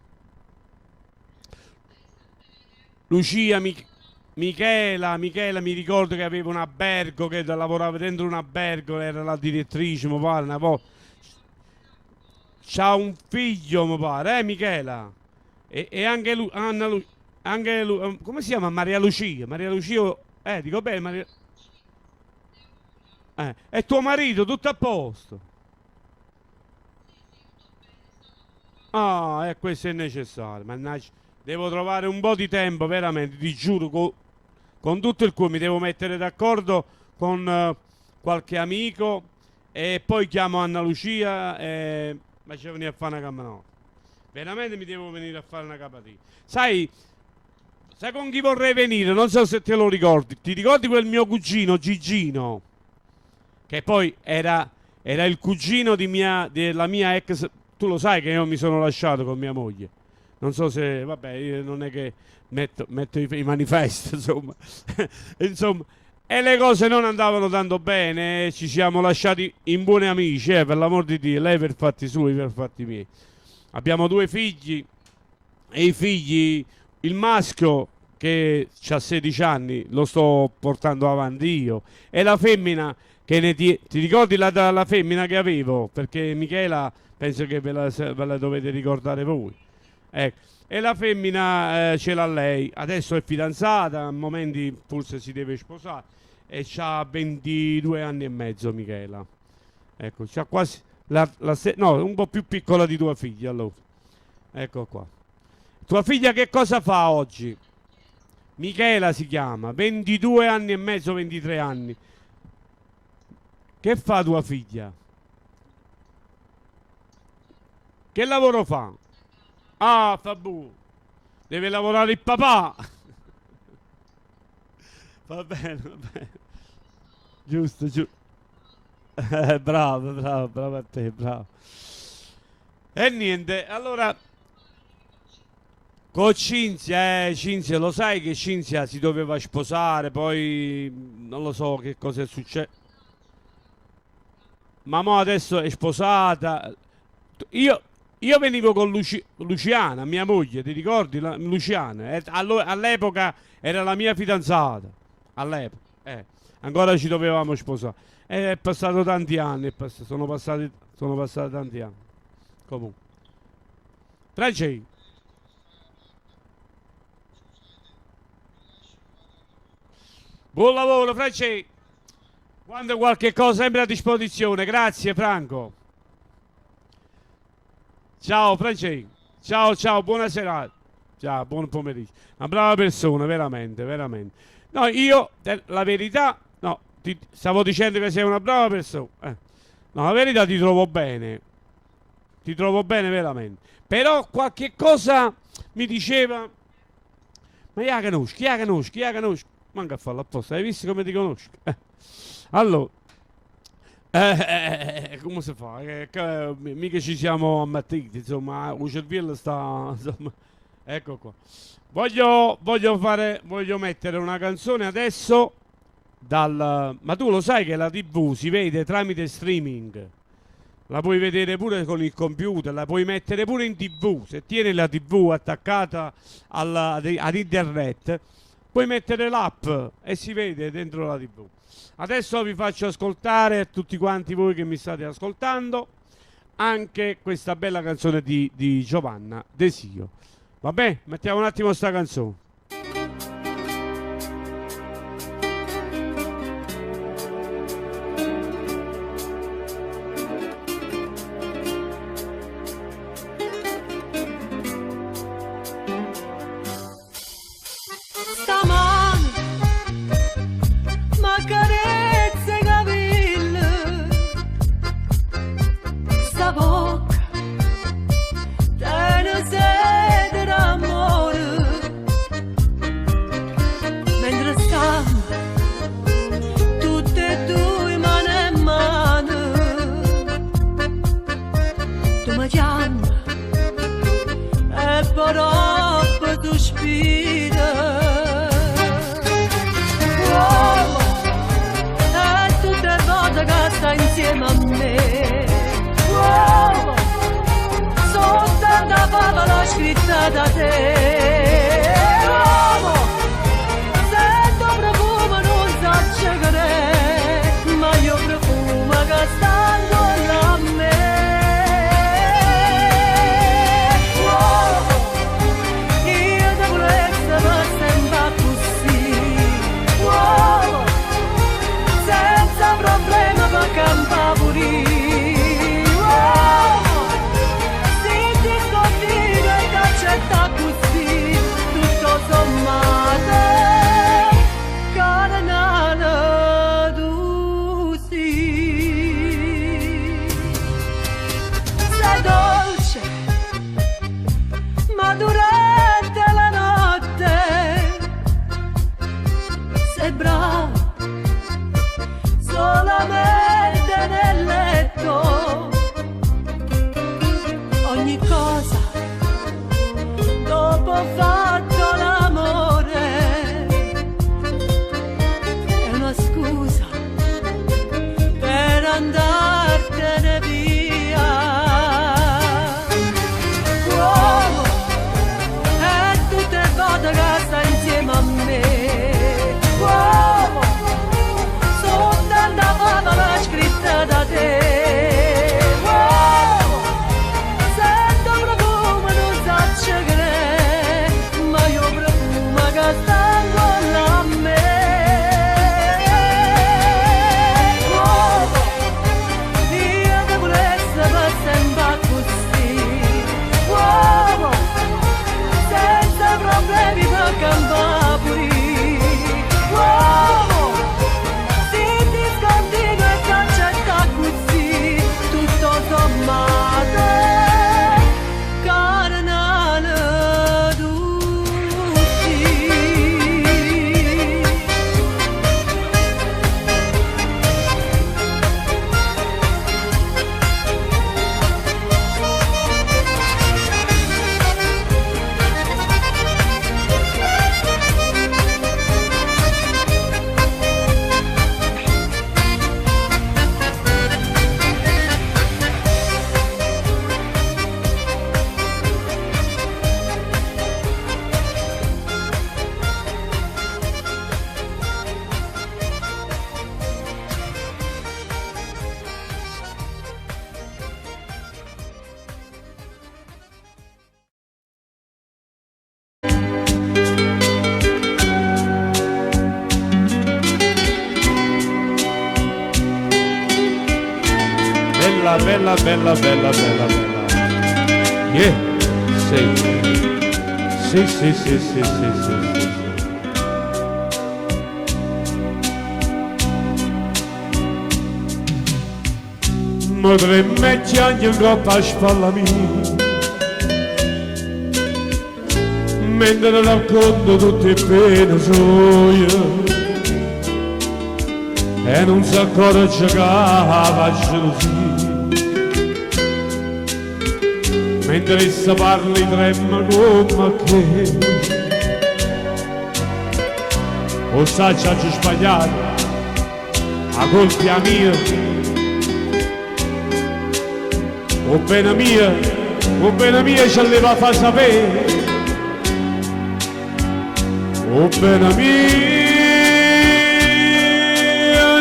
Speaker 1: Lucia, Michela, mi ricordo che aveva un albergo, che lavorava dentro un albergo, era la direttrice, mi pare, una volta. C'ha un figlio, mi pare, Michela? E anche lui, anche lui, come si chiama? Maria Lucia, dico bene, Maria... E tuo marito, tutto a posto? Ah, questo è necessario, mannaggia. Devo trovare un po' di tempo, veramente, ti giuro, con tutto il cuore mi devo mettere d'accordo con qualche amico e poi chiamo Anna Lucia e ma ci venire a fare una camminata. Veramente mi devo venire a fare una capatina. Sai con chi vorrei venire? Non so se te lo ricordi. Ti ricordi quel mio cugino Gigino? Che poi era il cugino della mia ex. Tu lo sai che io mi sono lasciato con mia moglie. Non so se, vabbè, io non è che metto i manifesti, insomma. Insomma, e le cose non andavano tanto bene, ci siamo lasciati in buoni amici, per l'amor di Dio, lei per fatti suoi, per fatti miei. Abbiamo 2 figli, e i figli, il maschio che ha 16 anni, lo sto portando avanti io, e la femmina, che ti ricordi la femmina che avevo? Perché Michela, penso che ve la dovete ricordare voi. Ecco, e la femmina ce l'ha lei, adesso è fidanzata, a momenti forse si deve sposare e ha 22 anni e mezzo Michela. Ecco, c'ha quasi no, un po' più piccola di tua figlia allora. Ecco qua. Tua figlia che cosa fa oggi? Michela si chiama, 22 anni e mezzo, 23 anni. Che fa tua figlia? Che lavoro fa? Ah, fa deve lavorare il papà. Va bene, va bene. Giusto. Bravo a te, bravo. E niente, allora con Cinzia, lo sai che Cinzia si doveva sposare, poi non lo so che cosa è successo. Ma mo adesso è sposata. Io venivo con Luciana, mia moglie, ti ricordi? Luciana, all'epoca era la mia fidanzata, all'epoca, ancora ci dovevamo sposare. È passato tanti anni, sono passati tanti anni. Comunque. Francesco. Buon lavoro, Francesco. Quando qualche cosa sempre a disposizione, grazie Franco. Ciao Francesco, ciao, buona serata. Ciao, buon pomeriggio. Una brava persona, veramente. No, io, la verità, no, ti stavo dicendo che sei una brava persona. No, la verità ti trovo bene veramente. Però qualche cosa mi diceva, ma chi la conosci? Manca a farlo apposta, hai visto come ti conosco? Allora. Come si fa? Mica ci siamo ammattiti, insomma, il cervello sta, insomma, ecco qua. Voglio mettere una canzone adesso ma tu lo sai che la TV si vede tramite streaming, la puoi vedere pure con il computer, la puoi mettere pure in TV, se tieni la TV attaccata ad internet, puoi mettere l'app e si vede dentro la TV. Adesso vi faccio ascoltare a tutti quanti voi che mi state ascoltando anche questa bella canzone di Giovanna Desio. Vabbè, mettiamo un attimo sta canzone.
Speaker 4: scritta da te. Uomo, sento profumo non so che è, ma io profumo che sta intorno a me. Uomo, io devo essere per sempre così. Uomo, senza problema per campare pulire. Accetta così, tutto sommato, carnale tu sì. Sei dolce, ma durante la notte sei bravo, solamente nel letto. Ogni cosa dopo ho fatto l'amore è una scusa per andartene via. Uomo, è tutte le volte che stai insieme a me. Uomo, sono tanta favola scritta da te.
Speaker 1: Bella, bella, bella, bella, bella. Yeah, sì. Sì, sì, sì, sì, sì, sì, sì. Ma 3 metti anni in coppa a spalla mia, mentre racconto tutte le pene sue, e non si accorge che la gelosia. Mentre essa parli trema come che o sa ci ha sbagliato a colpa mia o pena mia ci alleva a far sapere o pena mia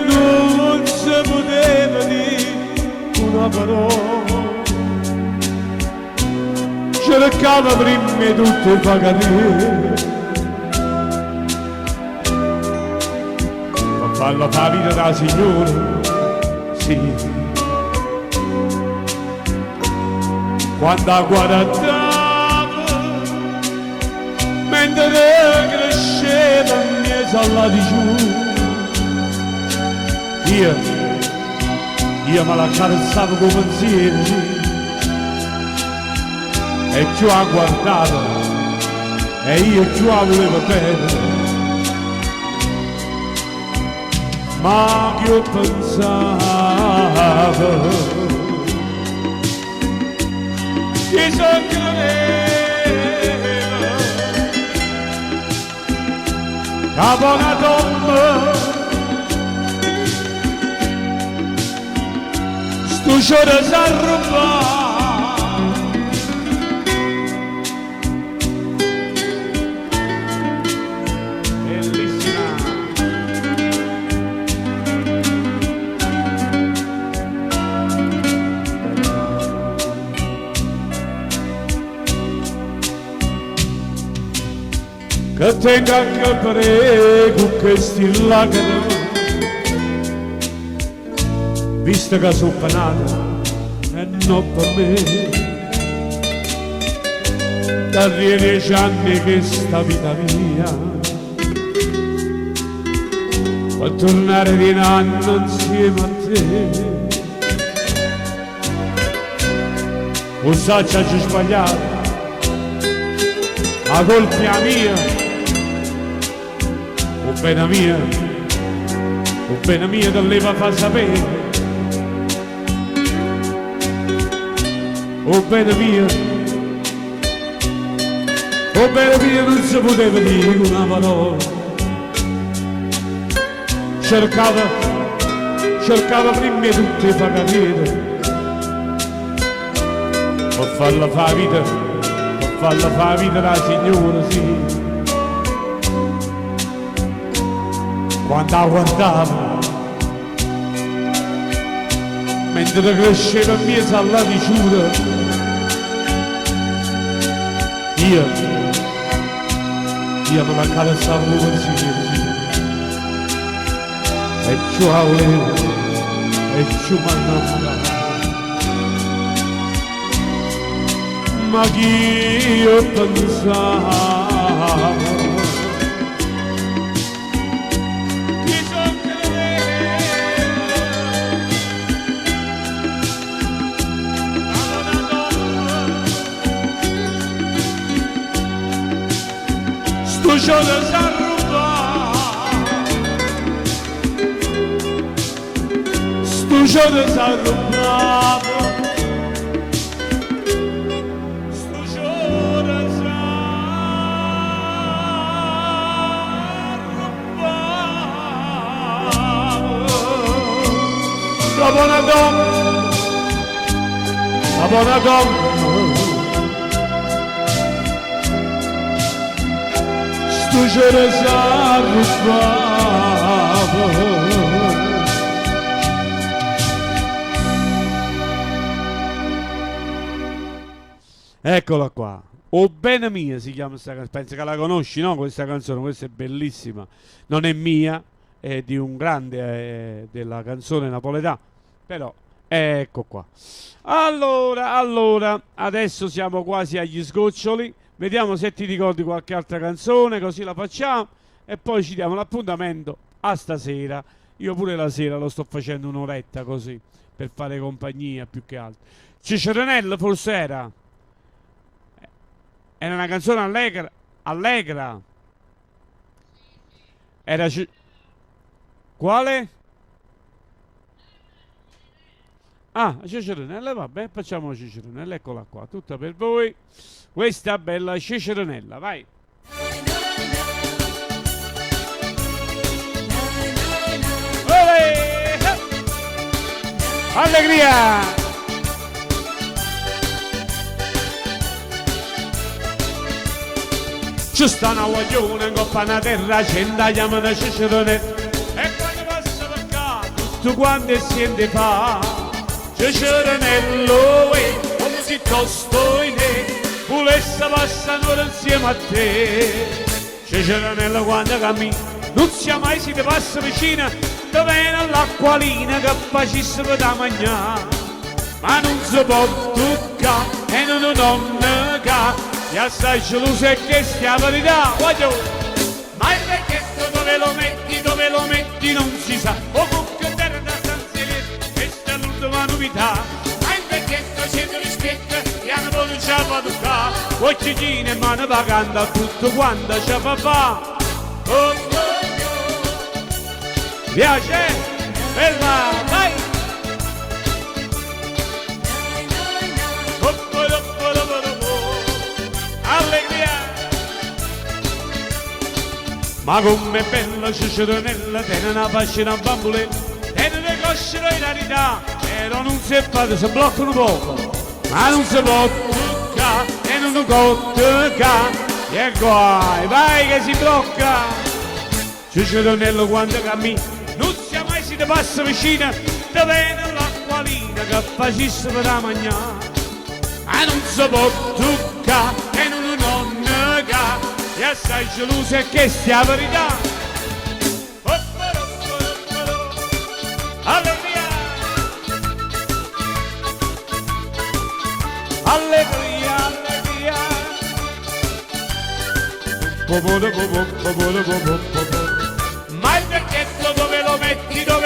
Speaker 1: non si poteva dire una parola. Cercava prima di tutto il pagatore per farla fa la vita da signore, sì. Quando guardava mentre cresceva in mezzo alla di giù, io me la carezzavo con pensieri e ci ha guardato e io ci la volevo bene, ma io pensavo che so credeva la buona donna sto giorno si arruba E tengo anche prego questi lacrime, visto che sono penata e non per me. Da 10 anni che sta vita mia, può tornare di un anno insieme a te. O sa ci hagi sbagliato, la colpa è mia, o bene mia te leva fa sapere, o bene mia non si poteva dire una parola. Cercava prima di tutto di far capire, per farla fa la vita la signora, sì. Quando aguantava, mentre cresceva mia salla di giura, io me la carezzavo così, e ci volevo, e ci mandavo. Ma chi io pensavo, chi so sto giorno s'arrubava, la buona donna, sto giorno s'arrubava. Eccola qua, O bene mia si chiama questa canzone, penso che la conosci, no? Questa canzone, questa è bellissima, non è mia, è di un grande della canzone napoletana, però ecco qua. Allora, adesso siamo quasi agli sgoccioli, vediamo se ti ricordi qualche altra canzone, così la facciamo e poi ci diamo l'appuntamento a stasera. Io pure la sera lo sto facendo un'oretta così, per fare compagnia più che altro. Ciceronella forse era una canzone allegra. Era quale? Ah, Ciceronella, vabbè, facciamo Ciceronella, eccola qua, tutta per voi. Questa bella Ciceronella, vai. Olè! Allegria! Ci sta una guaglione in coppa una terra, c'è chiamata Ciceronella, e quando passa per qua tutto quanto siente fa. Ciceronello, come si tosto in te, volesse passare ora insieme a te. Ciceronello quando cammina, non sia mai si ti passa vicina, ti viene l'acquolina che facesse da mangiare. Ma non si può toccare e non nega, e assai geloso è che stia verità, voglio. Ma il vecchietto dove lo metti non si sa, o comunque terra da stanziere, questa è l'ultima novità. Ma il vecchietto c'è di rispetto, e hanno voluto a toccare, occhini e mano pagando tutto quanto ci fa fa. Oh, piace? Bella, vai! Allegria! Ma com'è bella Ciceronella, tiene una fascia, una bamboletta, tiene le cosce di rarità, però non si fa, si bloccano poco, ma non si può toccare e non può toccare, e guai, vai che si blocca. Ciceronella quando cammina, non sia mai si ti passa vicina, ti viene l'acquolina che facesse per da mangiare. Ma non si può toccare e non nega, e assai geloso e che sia verità. Allegria, allegria, allegria. Ma il vecchietto dove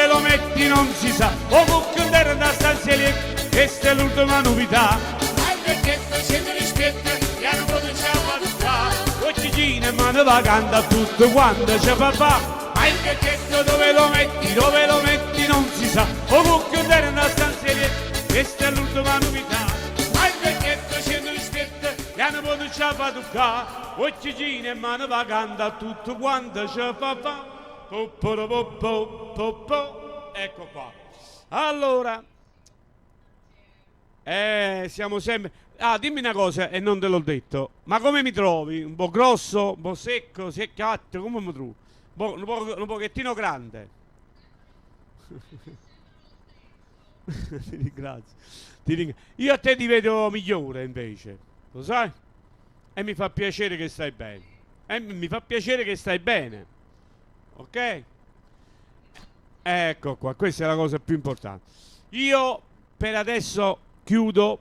Speaker 1: lo metti non si sa. Ovunque da stanza lì, questa è l'ultima novità. Ma il vecchietto scende rispetto, e non cominciamo a fare. Oggi mano vagando a tutto quanto c'è papà. Ma il vecchietto dove lo metti non si sa. Ovunque da stanza lì, questa è l'ultima novità. Ma il vecchietto scende rispetto, e non cominciamo a toccare. Oggi in mano vagando a tutto quanto c'è papà. Ecco qua. Allora, siamo sempre. Ah, dimmi una cosa e non te l'ho detto. Ma come mi trovi? Un po' grosso, un po' secco, secchiato, come mi trovi? Un pochettino grande. Ti ringrazio. Io a te ti vedo migliore invece, lo sai? E mi fa piacere che stai bene. Ok? Ecco qua, questa è la cosa più importante. Io per adesso chiudo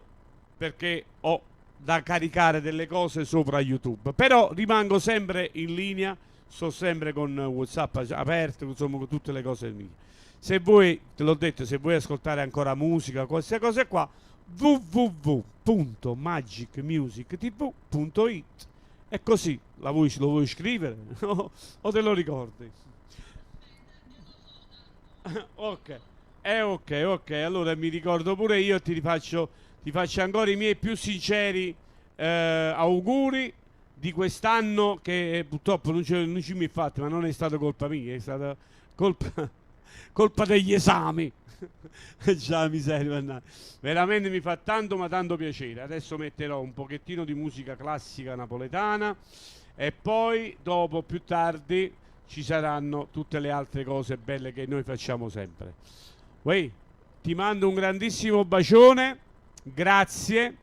Speaker 1: perché ho da caricare delle cose sopra YouTube, però rimango sempre in linea, sto sempre con WhatsApp aperto, insomma con tutte le cose mie. Se vuoi, te l'ho detto, se vuoi ascoltare ancora musica, queste cose qua, www.magicmusictv.it. E così lo vuoi scrivere o te lo ricordi? Ok, ok, allora mi ricordo pure io e ti faccio ancora i miei più sinceri auguri di quest'anno che purtroppo non ci mi è fatto, ma non è stata colpa mia, è stata colpa degli esami. Già miseria, veramente mi fa tanto ma tanto piacere. Adesso metterò un pochettino di musica classica napoletana e poi dopo più tardi ci saranno tutte le altre cose belle che noi facciamo sempre. Uè, ti mando un grandissimo bacione, grazie,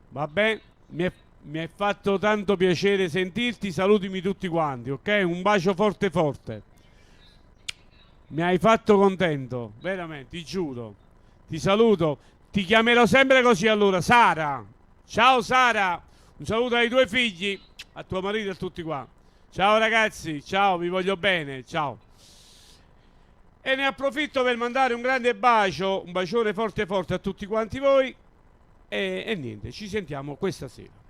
Speaker 1: vabbè, mi è fatto tanto piacere sentirti, salutimi tutti quanti, ok? Un bacio forte forte. Mi hai fatto contento, veramente, ti giuro. Ti saluto, ti chiamerò sempre così allora, Sara. Ciao Sara, un saluto ai tuoi figli, a tuo marito e a tutti qua. Ciao ragazzi, ciao, vi voglio bene, ciao. E ne approfitto per mandare un grande bacio, un bacione forte forte a tutti quanti voi. E niente, ci sentiamo questa sera.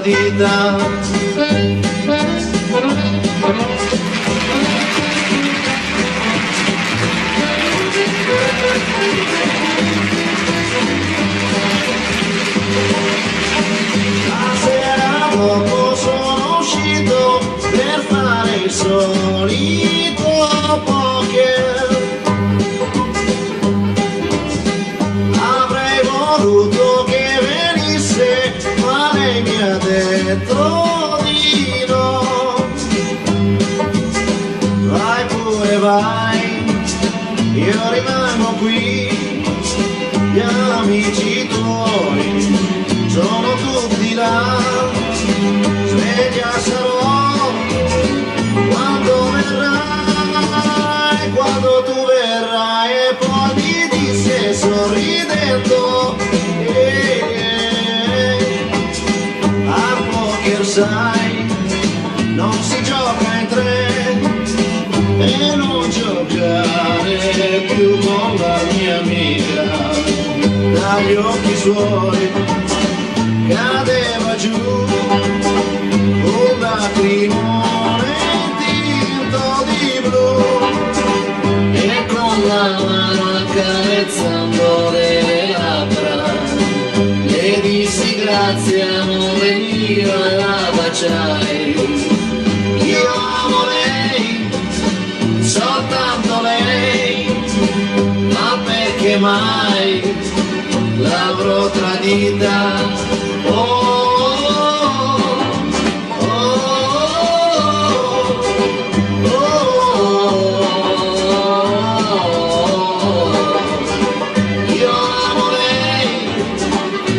Speaker 6: tradita. Stasera dopo sono uscito per fare il solito poker. Avrei voluto che venisse, ma lei mi ha detto di no. Vai pure vai, io rimango qui, gli amici tuoi sono tutti là. Sveglia sarò quando verrai, quando tu verrai. E poi mi disse sorridendo, a poker sai, non si gioca in tre, e non giocare più con la mia amica. Dagli occhi suoi cadeva giù un lacrimone tinto di blu, e con la mano accarezzando le labbra le dissi grazie amore mio e la baciai. Io amo lei, soltanto lei, ma perché mai l'avrò tradita? Oh, oh, oh, oh. Io amo lei,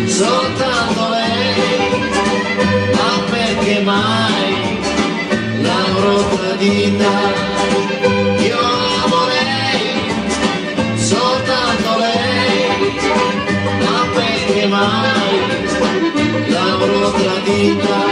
Speaker 6: soltanto lei, ma perché mai l'avrò tradita? Io amo lei, soltanto lei, ma perché mai l'avrò tradita?